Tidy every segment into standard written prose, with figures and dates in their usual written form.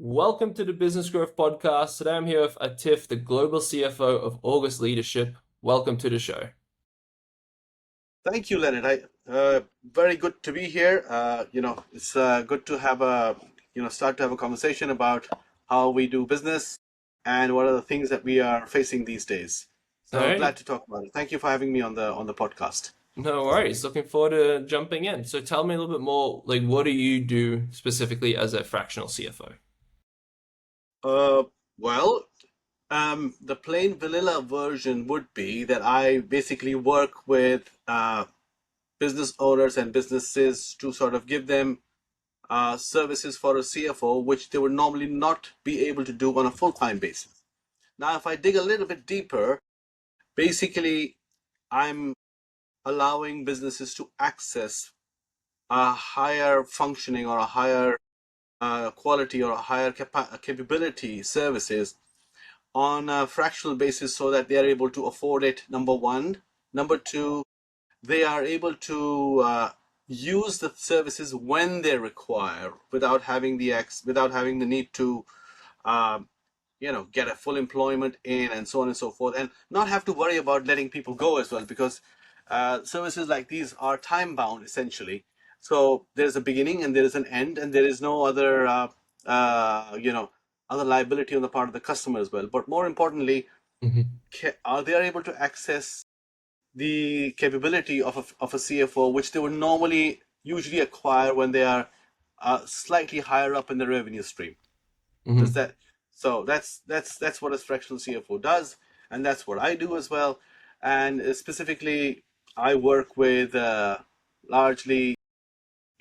Welcome to the Business Growth Podcast. Today I'm here with Atif, the Global CFO of August Leadership. Welcome to the show. Thank you, Leonard. Very good to be here. It's good to have start to have a conversation about how we do business and what are the things that we are facing these days. All So glad right, to talk about it. Thank you for having me on the podcast. no worries. Looking forward to jumping in. So tell me a little bit more, like what do you do specifically as a fractional CFO? Uh, well, the plain vanilla version would be that I basically work with business owners and businesses to sort of give them services for a CFO, which they would normally not be able to do on a full-time basis. Now, if I dig a little bit deeper, basically, I'm allowing businesses to access a higher functioning or a higher quality or a higher capability services on a fractional basis so that they are able to afford it, number one. Number two, they are able to use the services when they require without having the need to um, get a full employment in and so on and so forth, and not have to worry about letting people go as well, because services like these are time bound essentially. So there's a beginning and there is an end, and there is no other uh, you know other liability on the part of the customer as well. But more importantly, Mhm. are they able to access the capability of a CFO, which they would normally usually acquire when they are slightly higher up in the revenue stream. Does Mhm. that? So that's what a fractional CFO does, and that's what I do as well. And specifically, I work with largely,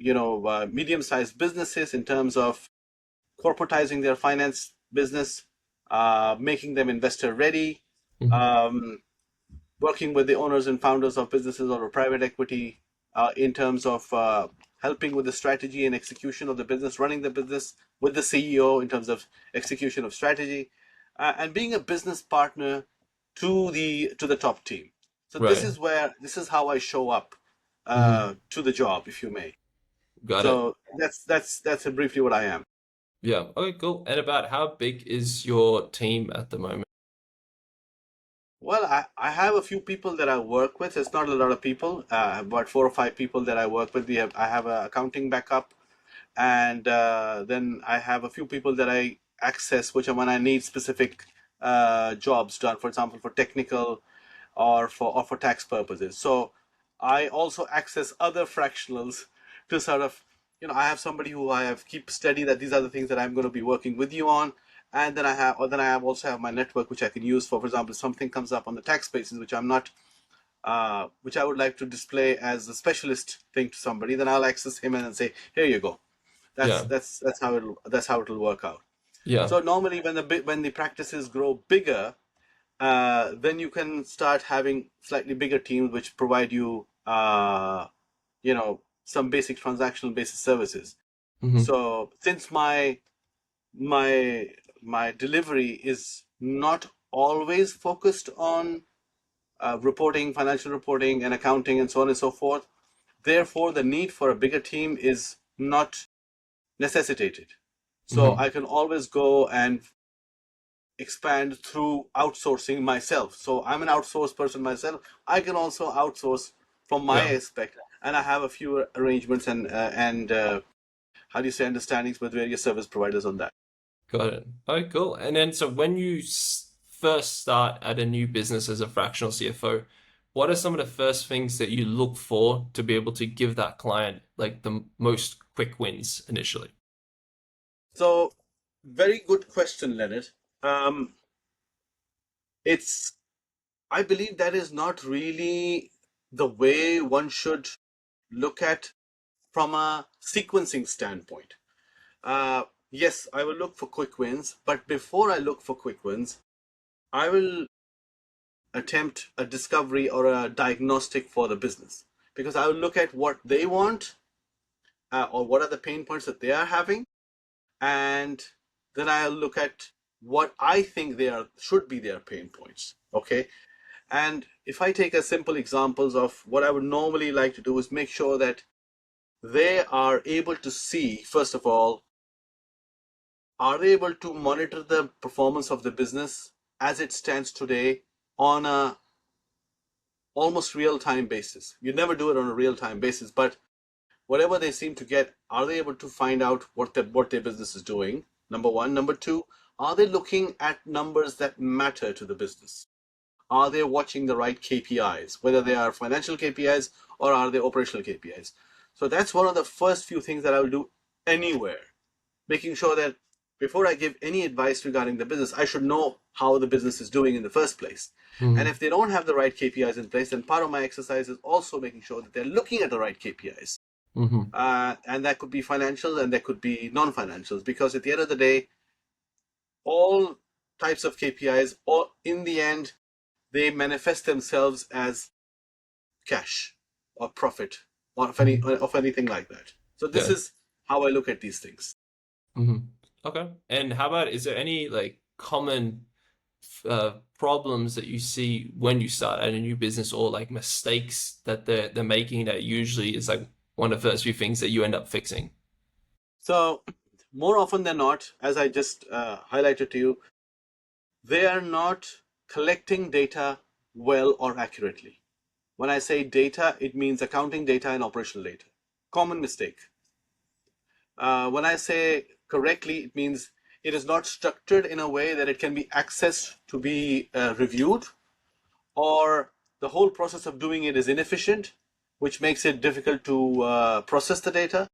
medium-sized businesses in terms of corporatizing their finance business, making them investor ready, Mhm. um, working with the owners and founders of businesses or private equity in terms of helping with the strategy and execution of the business, running the business with the CEO in terms of execution of strategy, and being a business partner to the top team. So Right. this is how I show up Mhm. to the job, if you may. Got it. So that's briefly what I am. Yeah. Okay, cool. And about how big is your team at the moment? Well, I have a few people that I work with. It's not a lot of people, about 4 or 5 people that I work with. I have an accounting backup, and then I have a few people that I access, which are when I need specific jobs done, for example, for technical or for tax purposes. So I also access other fractionals to sort of, I have somebody who I have keep steady that these are the things that I'm going to be working with you on. And then I have also have my network, which I can use for example, if something comes up on the tax basis, which I'm not, which I would like to display as a specialist thing to somebody, then I'll access him and then say, here you go. Yeah. That's how it'll work out. Yeah. So normally when the practices grow bigger, then you can start having slightly bigger teams which provide you, some basic transactional basis services. Mhm. So since my my delivery is not always focused on financial reporting and accounting and so on and so forth, therefore the need for a bigger team is not necessitated. So Mhm. I can always go and expand through outsourcing myself. So I'm an outsourced person myself. I can also outsource from my Yeah. aspect, and I have a few arrangements and how do you say, understandings with various service providers on that. Got it. Okay, cool. And then, so when you first start at a new business as a fractional CFO, what are some of the first things that you look for to be able to give that client like the most quick wins initially? So very good question, Leonard. Um, it's I believe that is not really the way one should look at from a sequencing standpoint. Yes, I will look for quick wins, but before I look for quick wins, I will attempt a discovery or a diagnostic for the business, because I will look at what they want, or what are the pain points that they are having, and then I'll look at what I think they are should be their pain points. Okay, and if I take a simple examples of what I would normally like to do is make sure that they are able to see, first of all, are they able to monitor the performance of the business as it stands today on a almost real time basis? You never do it on a real time basis, but whatever they seem to get, are they able to find out what their business is doing? Number one. Number two, are they looking at numbers that matter to the business? Are they watching the right KPIs, whether they are financial KPIs or are they operational KPIs? So that's one of the first few things that I will do anywhere, making sure that before I give any advice regarding the business, I should know how the business is doing in the first place. And Mm-hmm. if they don't have the right KPIs in place, then part of my exercise is also making sure that they're looking at the right KPIs. Mm-hmm. And that could be financial and that could be non-financials, because at the end of the day, all types of KPIs, or in the end, they manifest themselves as cash or profit or Mm-hmm. of anything like that. So this Yeah. is how I look at these things. Mm-hmm. Okay. And how about, is there any like common problems that you see when you start at a new business, or like mistakes that they're making that usually is like one of the first few things that you end up fixing? So more often than not, as I just highlighted to you, they are not collecting data well or accurately. When I say data, it means accounting data and operational data. Common mistake. When I say correctly, it means it is not structured in a way that it can be accessed to be reviewed, or the whole process of doing it is inefficient, which makes it difficult to process the data.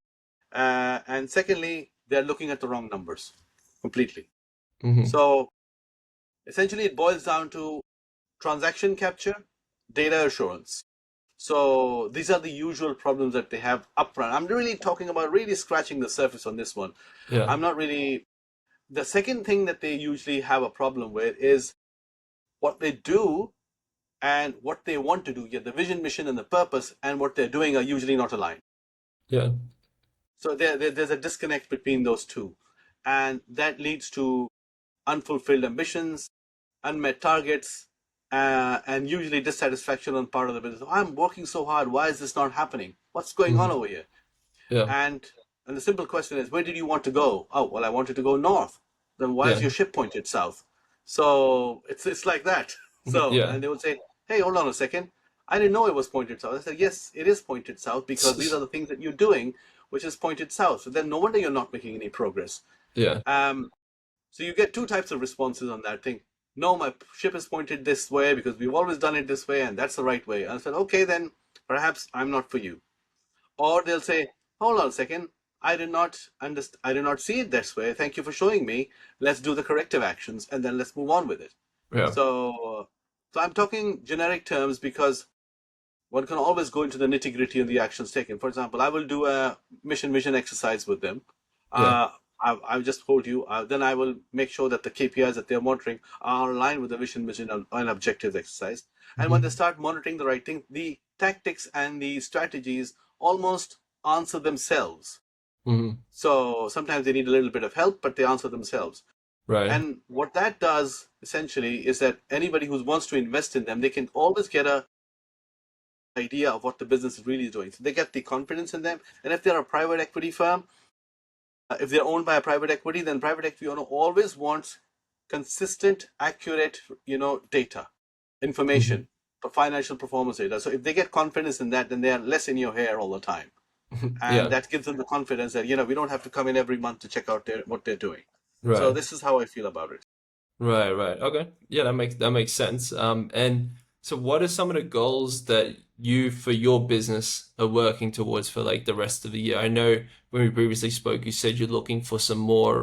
And secondly, they're looking at the wrong numbers completely. Mm-hmm. So essentially, it boils down to transaction capture, data assurance. So these are the usual problems that they have upfront. I'm really talking about really scratching the surface on this one. Yeah. I'm not really. The second thing that they usually have a problem with is what they do and what they want to do. Yeah, the vision, mission, and the purpose and what they're doing are usually not aligned. Yeah. So there's a disconnect between those two. And that leads to unfulfilled ambitions, unmet targets, and usually dissatisfaction on part of the business. Oh, I'm working so hard. Why is this not happening? What's going on Mm-hmm. over here? Yeah. And and the simple question is, where did you want to go? Oh, well, I wanted to go north. Then why is Yeah. your ship pointed south? So it's like that. So, Yeah. and they would say, hey, hold on a second. I didn't know it was pointed south. I said, yes, it is pointed south because these are the things that you're doing, which is pointed south. So then no wonder you're not making any progress. Yeah. Um, so you get two types of responses on that thing. No, my ship is pointed this way because we've always done it this way, and that's the right way. And I said, okay, then perhaps I'm not for you. Or they'll say, hold on a second, I did not understand, I did not see it this way. Thank you for showing me. Let's do the corrective actions and then let's move on with it. Yeah. So, so I'm talking generic terms because one can always go into the nitty gritty of the actions taken. For example, I will do a mission vision exercise with them. Yeah. Uh, I've just told you. Then I will make sure that the KPIs that they're monitoring are aligned with the vision, mission, and objectives exercise. And when they Mm-hmm. start monitoring the right thing, the tactics and the strategies almost answer themselves. Mm-hmm. So sometimes they need a little bit of help, but they answer themselves. Right. And what that does essentially is that anybody who wants to invest in them, they can always get a idea of what the business is really doing. So they get the confidence in them. And if they're a private equity firm, if they're owned by a private equity, then private equity owner always wants consistent, accurate, data, Mm-hmm. information, financial performance data. So if they get confidence in that, then they are less in your hair all the time, and Yeah. that gives them the confidence that we don't have to come in every month to check out what they're doing. So Right. this is how I feel about it. Right, right. Okay. Yeah, that makes sense. And so what are some of the goals that you for your business are working towards for like the rest of the year? I know when we previously spoke, you said you're looking for some more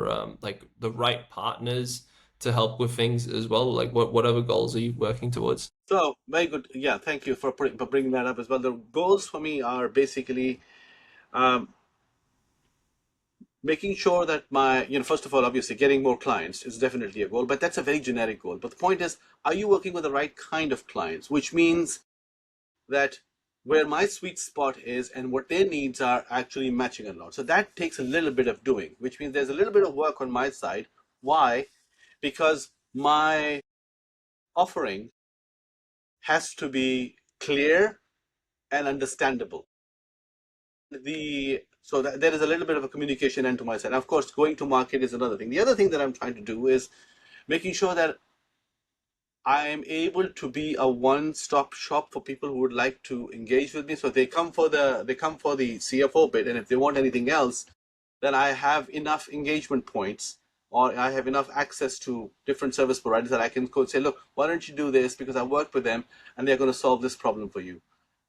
like the right partners to help with things as well. Like what other goals are you working towards? So very good. Yeah, thank you for bringing that up as well. The goals for me are basically um, making sure that first of all, obviously, getting more clients is definitely a goal, but that's a very generic goal. But the point is, are you working with the right kind of clients? Which means that where my sweet spot is and what their needs are actually matching a lot. So that takes a little bit of doing, which means there's a little bit of work on my side. Why? Because my offering has to be clear and understandable. The So that there is a little bit of a communication end to my side. Of course, going to market is another thing. The other thing that I'm trying to do is making sure that I am able to be a one-stop shop for people who would like to engage with me. So they come for the CFO bit, and if they want anything else, then I have enough engagement points, or I have enough access to different service providers that I can go say, look, why don't you do this? Because I work with them, and they're going to solve this problem for you.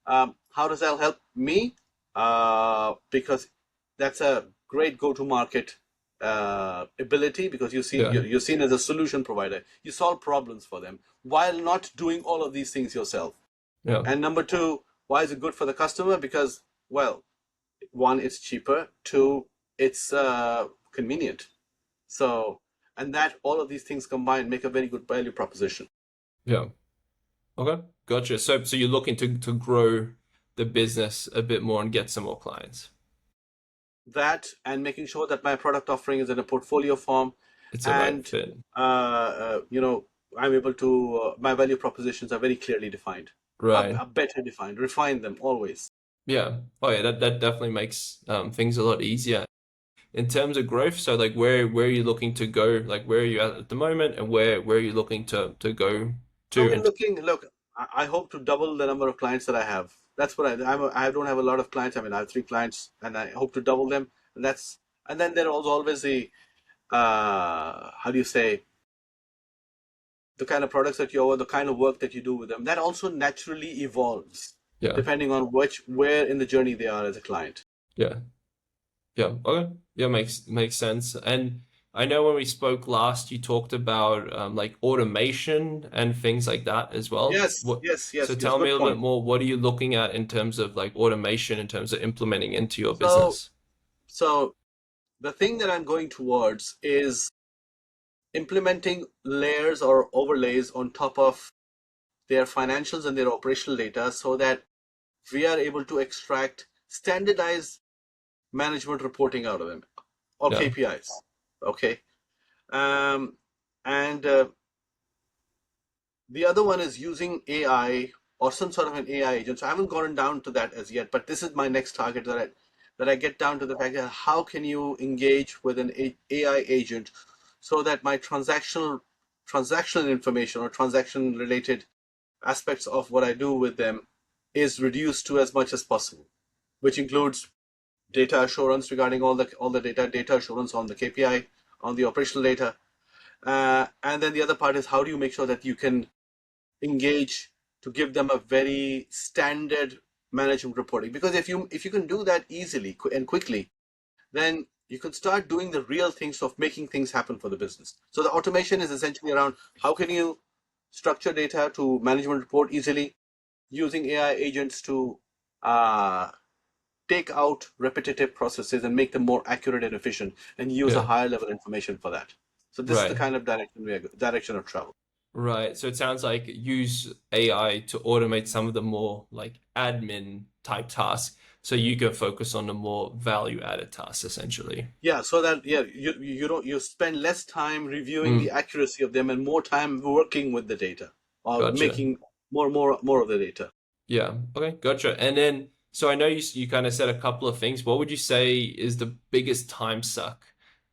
How does that help me? Because that's a great go-to-market ability, because Yeah. you're seen as a solution provider. You solve problems for them while not doing all of these things yourself. Yeah. And number two, why is it good for the customer? Because, well, one, it's cheaper. Two, it's convenient. So, and that all of these things combined make a very good value proposition. Yeah. Okay. Gotcha. So you're looking to grow the business a bit more and get some more clients. That and making sure that my product offering is in a portfolio form, It's a right and fit. you know, I'm able to my value propositions are very clearly defined, Right. are better defined, refine them always. Yeah. Oh yeah, that definitely makes things a lot easier. In terms of growth, so like where are you looking to go? Like where are you at the moment and where are you looking to go So to we're and looking. Look, I hope to double the number of clients that I have. That's what I don't have a lot of clients. I mean, I have three clients, and I hope to double them. And that's and then there was always the how do you say, the kind of products that you offer, the kind of work that you do with them. That also naturally evolves yeah. depending on where in the journey they are as a client. Yeah. Yeah. Okay. Yeah, makes sense. And I know when we spoke last, you talked about like automation and things like that as well. Yes, What, yes, so yes, yes. tell me Good a little bit point. more. What are you looking at in terms of like automation, in terms of implementing into your So, business? so the thing that I'm going towards is implementing layers or overlays on top of their financials and their operational data, so that we are able to extract standardized management reporting out of them, or Yeah. KPIs. Okay. Um, and The other one is using AI or some sort of an AI agent. So I haven't gotten down to that as yet, but this is my next target, that I get down to the fact that how can you engage with an AI agent so that my transactional information or transaction related aspects of what I do with them is reduced to as much as possible, which includes data assurance regarding all the data assurance on the KPI, on the operational data, and then the other part is how do you make sure that you can engage to give them a very standard management reporting, because if you can do that easily and quickly, then you can start doing the real things of making things happen for the business. So the automation is essentially around how can you structure data to management report easily, using AI agents to uh, take out repetitive processes and make them more accurate and efficient, and use a Yeah. higher level information for that. So this is the Right. kind of direction of travel. Right. So it sounds like use AI to automate some of the more like admin type tasks so you can focus on the more value added tasks essentially. Yeah, so that, yeah, you don't, you spend less time reviewing the Mm, accuracy of them and more time working with the data, or gotcha. making more of the data. Yeah. Okay. Gotcha. And then, so I know you kind of said a couple of things. What would you say is the biggest time suck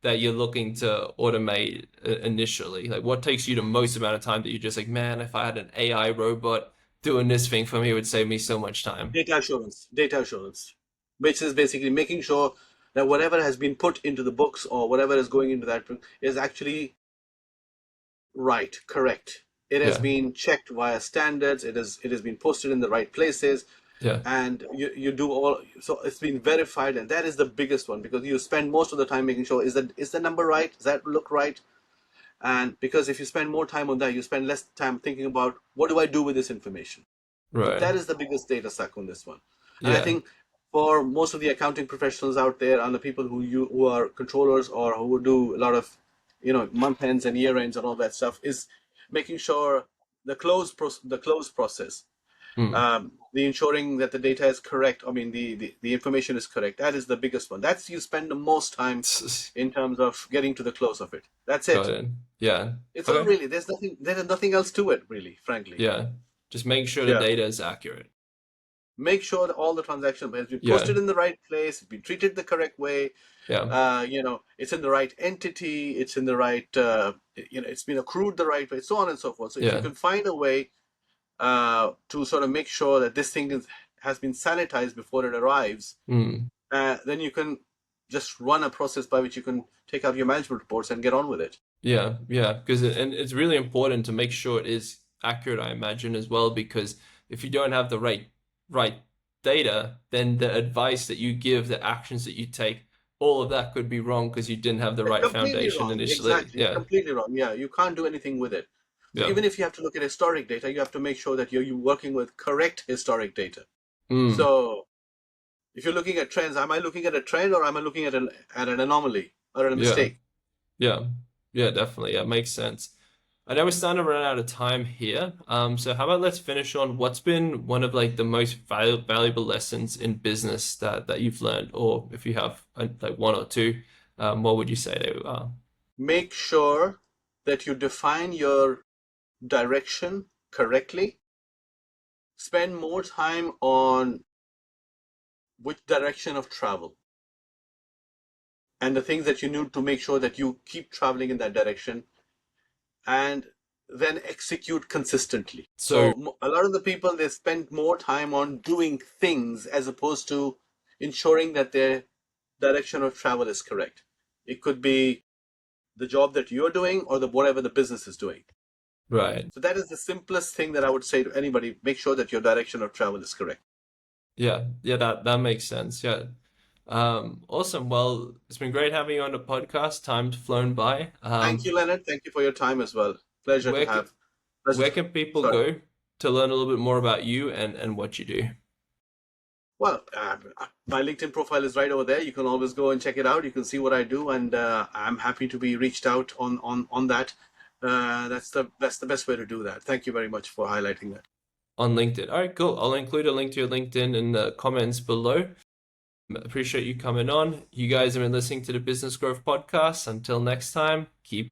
that you're looking to automate initially? Like, what takes you the most amount of time that you're just like, man, if I had an AI robot doing this thing for me, it would save me so much time. Data assurance, which is basically making sure that whatever has been put into the books or whatever is going into that book is actually right, correct. It has Yeah. been checked via standards. It has been posted in the right places, Yeah. and you do all, so it's been verified, and that is the biggest one, because you spend most of the time making sure is the number right, does that look right. And because if you spend more time on that, you spend less time thinking about what do I do with this information. So Right. that is the biggest data suck on this one. And I Yeah. think for most of the accounting professionals out there, and the people who are controllers or who do a lot of month ends and year ends and all that stuff, is making sure the close process, Hmm. the ensuring that the data is correct. I mean, the information is correct. That is the biggest one. That's you spend the most time in terms of getting to the close of it. That's Got it. it. Yeah. It's all Okay. really, there is nothing else to it, really, frankly. Yeah. Just make sure the Yeah. data is accurate. make sure that all the transaction has been Yeah. posted in the right place, it's been treated the correct way, Yeah. it's in the right entity, it's in the right, it's been accrued the right way, so on and so forth. So if you Yeah. can find a way to sort of make sure that this thing has been sanitized before it arrives, Mm. then you can just run a process by which you can take out your management reports and get on with it. Yeah, yeah, because and it's really important to make sure it is accurate, I imagine, as well, because if you don't have the right data, then the advice that you give, the actions that you take, all of that could be wrong because you didn't have the It's right completely foundation wrong. initially. Exactly. It's Yeah, completely wrong. Yeah, you can't do anything with it. So yeah. even if you have to look at historic data, you have to make sure that you're working with correct historic data. Mm. So if you're looking at trends, am I looking at a trend or am I looking at an anomaly or a Yeah, mistake? yeah, yeah, definitely. Yeah, makes sense. I know we're starting to run out of time here. So how about let's finish on what's been one of like the most valuable lessons in business that you've learned, or if you have like one or two, what would you say they are? Make sure that you define your direction correctly. Spend more time on which direction of travel and the things that you need to make sure that you keep traveling in that direction and then execute consistently. So, So a lot of the people, they spend more time on doing things as opposed to ensuring that their direction of travel is correct. It could be the job that you're doing or the whatever the business is doing. right. So that is the simplest thing that I would say to anybody. Make sure that your direction of travel is correct. Yeah, yeah, that makes sense. Yeah. Awesome. Well, it's been great having you on the podcast. Time's flown by. Thank you, Leonard. Thank you for your time as well. Pleasure to Where have. Pleasure where to, can people sorry. go to learn a little bit more about you and what you do? Well, my LinkedIn profile is right over there. You can always go and check it out. You can see what I do, and I'm happy to be reached out on that. That's the best way to do that. Thank you very much for highlighting that. On LinkedIn. All right, cool. I'll include a link to your LinkedIn in the comments below. Appreciate you coming on. You guys have been listening to the Business Growth Podcast. Until next time, keep